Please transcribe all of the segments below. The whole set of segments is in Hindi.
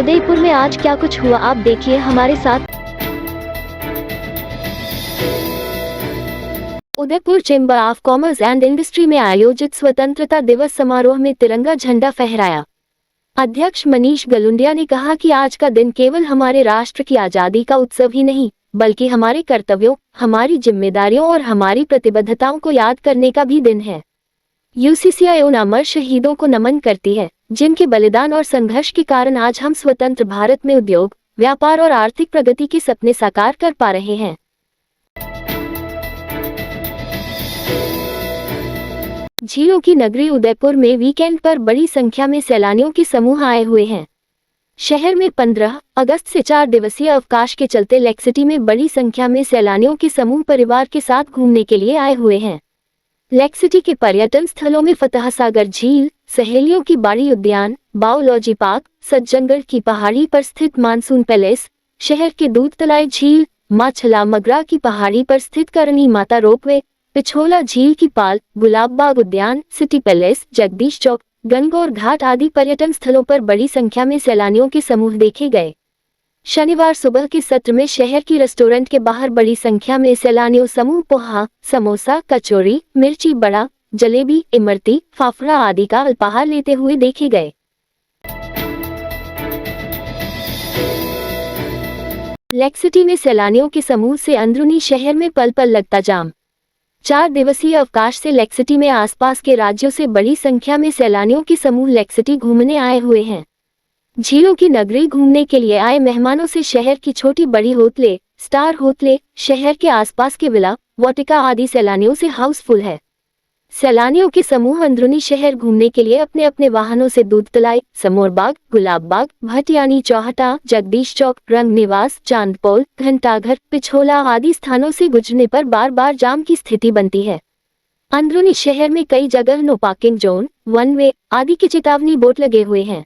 उदयपुर में आज क्या कुछ हुआ आप देखिए हमारे साथ। Udaipur chamber of commerce and industry में आयोजित स्वतंत्रता दिवस समारोह में तिरंगा झंडा फहराया। अध्यक्ष मनीष गलुंडिया ने कहा कि आज का दिन केवल हमारे राष्ट्र की आजादी का उत्सव ही नहीं, बल्कि हमारे कर्तव्यों, हमारी जिम्मेदारियों और हमारी प्रतिबद्धताओं को याद करने का भी दिन है। यूसीसीआई उन अमर शहीदों को नमन करती है जिनके बलिदान और संघर्ष के कारण आज हम स्वतंत्र भारत में उद्योग, व्यापार और आर्थिक प्रगति के सपने साकार कर पा रहे हैं। झीलों की नगरी उदयपुर में वीकेंड पर बड़ी संख्या में सैलानियों के समूह आए हुए हैं। शहर में 15 अगस्त से 4 दिवसीय अवकाश के चलते लेक सिटी में बड़ी संख्या में सैलानियों के समूह परिवार के साथ घूमने के लिए आए हुए हैं। लेक सिटी के पर्यटन स्थलों में फतह सागर झील, सहेलियों की बाड़ी उद्यान, बायोलॉजी पार्क, सज्जनगढ़ की पहाड़ी पर स्थित मानसून पैलेस, शहर के दूध तलाई झील, माछला मगरा की पहाड़ी पर स्थित करणी माता रोपवे, पिछोला झील की पाल, गुलाब बाग उद्यान, सिटी पैलेस, जगदीश चौक, गंगौर घाट आदि पर्यटन स्थलों पर बड़ी संख्या में सैलानियों के समूह देखे गए। शनिवार सुबह के सत्र में शहर की रेस्टोरेंट के बाहर बड़ी संख्या में सैलानियों समूह पोहा, समोसा, कचौरी, मिर्ची बड़ा, जलेबी, इमरती, फाफड़ा आदि का अल्पाहार लेते हुए देखे गए। लेक सिटी में सैलानियों के समूह से अंदरूनी शहर में पल पल लगता जाम। 4 दिवसीय अवकाश से लेक सिटी में आसपास के राज्यों से बड़ी संख्या में सैलानियों के समूह लेक सिटी घूमने आए हुए हैं। झीलों की नगरी घूमने के लिए आए मेहमानों से शहर की छोटी बड़ी होटलें, स्टार होटलें, शहर के आसपास के विला, वाटिका आदि सैलानियों से हाउसफुल है। सैलानियों के समूह अंदरूनी शहर घूमने के लिए अपने अपने वाहनों से दूध तलाई, समोर बाग, गुलाब बाग, भटियानी चौहटा, जगदीश चौक, रंग निवास, चांदपोल, घंटाघर, पिछोला आदि स्थानों से गुजरने पर बार बार जाम की स्थिति बनती है। अंदरूनी शहर में कई जगह no parking zone, one way आदि के चेतावनी बोर्ड लगे हुए हैं।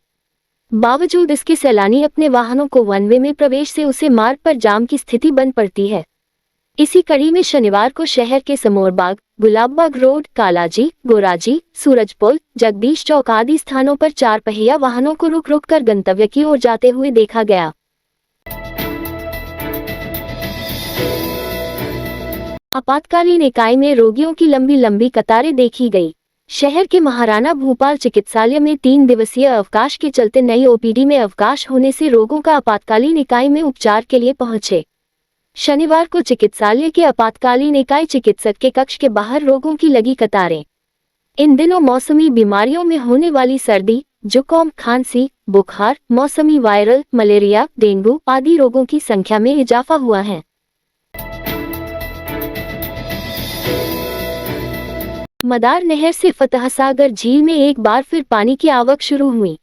बावजूद इसके सैलानी अपने वाहनों को वन वे में प्रवेश से उसे मार्ग पर जाम की स्थिति बन पड़ती है। इसी कड़ी में शनिवार को शहर के समोर बाग, गुलाबबाग रोड, कालाजी, गोराजी, सूरजपोल, जगदीश चौक आदि स्थानों पर 4 पहिया वाहनों को रुक रुक कर गंतव्य की ओर जाते हुए देखा गया। आपातकालीन इकाई में रोगियों की लंबी लंबी कतारें देखी गई। शहर के महाराणा भूपाल चिकित्सालय में 3 दिवसीय अवकाश के चलते नई ओपीडी में अवकाश होने से रोगों का आपातकालीन इकाई में उपचार के लिए पहुंचे। शनिवार को चिकित्सालय के आपातकालीन इकाई चिकित्सक के कक्ष के बाहर रोगों की लगी कतारें। इन दिनों मौसमी बीमारियों में होने वाली सर्दी, जुकाम, खांसी, बुखार, मौसमी वायरल, मलेरिया, डेंगू आदि रोगों की संख्या में इजाफा हुआ है। मदार नहर से फतह सागर झील में एक बार फिर पानी की आवक शुरू हुई।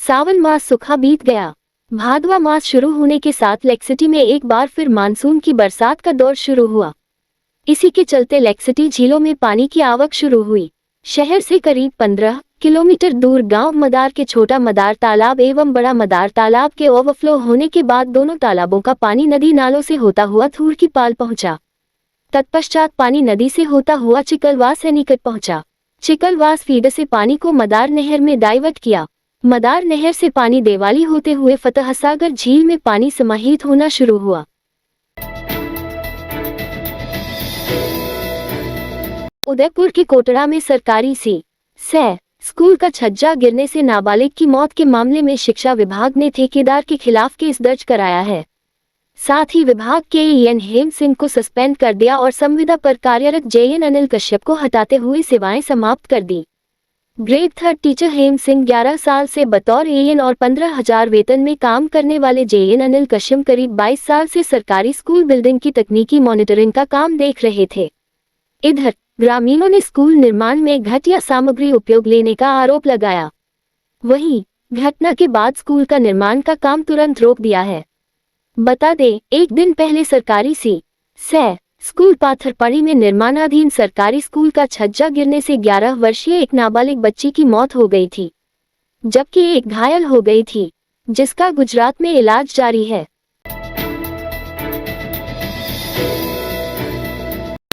सावन मास सूखा बीत गया। भादवा मास शुरू होने के साथ लेक सिटी में एक बार फिर मानसून की बरसात का दौर शुरू हुआ। इसी के चलते लेक सिटी झीलों में पानी की आवक शुरू हुई। शहर से करीब 15 किलोमीटर दूर गांव मदार के छोटा मदार तालाब एवं बड़ा मदार तालाब के ओवरफ्लो होने के बाद दोनों तालाबों का पानी नदी नालों से होता हुआ थूर की पाल पहुंचा। तत्पश्चात पानी नदी से होता हुआ चिकलवास से निकट पहुंचा। चिकलवास फीडर से पानी को मदार नहर में डाइवर्ट किया। मदार नहर से पानी देवाली होते हुए फतह सागर झील में पानी समाहित होना शुरू हुआ। उदयपुर के कोटड़ा में सरकारी सी.से. स्कूल का छज्जा गिरने से नाबालिग की मौत के मामले में शिक्षा विभाग ने ठेकेदार के खिलाफ केस दर्ज कराया है। साथ ही विभाग के एएन हेम सिंह को सस्पेंड कर दिया और संविदा पर कार्यरत जेएन अनिल कश्यप को हटाते हुए सेवाएं समाप्त कर दी। ग्रेड 3 टीचर हेम सिंह 11 साल से बतौर एएन और 15,000 वेतन में काम करने वाले जेएन अनिल कश्यप करीब 22 साल से सरकारी स्कूल बिल्डिंग की तकनीकी मॉनिटरिंग का काम देख रहे थे। इधर ग्रामीणों ने स्कूल निर्माण में घटिया सामग्री उपयोग लेने का आरोप लगाया। वहीं घटना के बाद स्कूल का निर्माण का काम तुरंत रोक दिया है। बता दें, एक दिन पहले सरकारी सी.से. स्कूल पाथरपड़ी में निर्माणाधीन सरकारी स्कूल का छज्जा गिरने से 11 वर्षीय एक नाबालिग बच्ची की मौत हो गई थी, जबकि एक घायल हो गई थी, जिसका गुजरात में इलाज जारी है।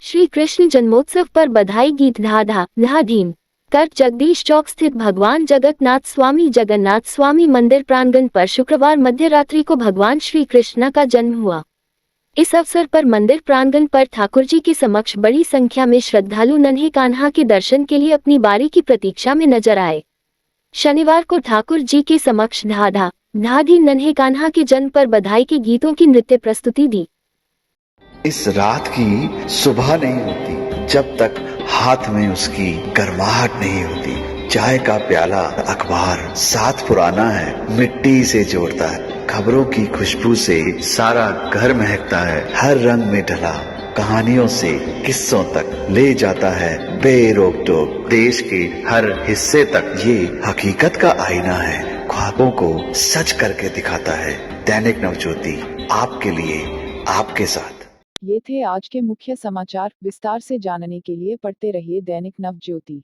श्री कृष्ण जन्मोत्सव पर बधाई गीत धा धा धा धीम। कर्क जगदीश चौक स्थित भगवान जगन्नाथ स्वामी मंदिर प्रांगण पर शुक्रवार मध्य रात्रि को भगवान श्री कृष्ण का जन्म हुआ। इस अवसर पर मंदिर प्रांगण पर ठाकुर जी के समक्ष बड़ी संख्या में श्रद्धालु नन्हे कान्हा के दर्शन के लिए अपनी बारी की प्रतीक्षा में नजर आए। शनिवार को ठाकुर जी के समक्ष ढाढा ढाढी नन्हे कान्हा के जन्म पर बधाई के गीतों की नृत्य प्रस्तुति दी। इस रात की सुबह नहीं होती जब तक हाथ में उसकी गर्माहट नहीं होती। चाय का प्याला अखबार साथ पुराना है, मिट्टी से जोड़ता है। खबरों की खुशबू से सारा घर महकता है। हर रंग में ढला कहानियों से किस्सों तक ले जाता है बेरोक टोक। देश के हर हिस्से तक ये हकीकत का आईना है, ख्वाबों को सच करके दिखाता है। दैनिक नवज्योति, आपके लिए, आपके साथ। ये थे आज के मुख्य समाचार। विस्तार से जानने के लिए पढ़ते रहिए दैनिक नवज्योति।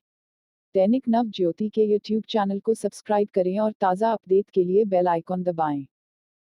दैनिक नवज्योति के YouTube चैनल को सब्सक्राइब करें और ताज़ा अपडेट के लिए बेल आइकॉन दबाएं।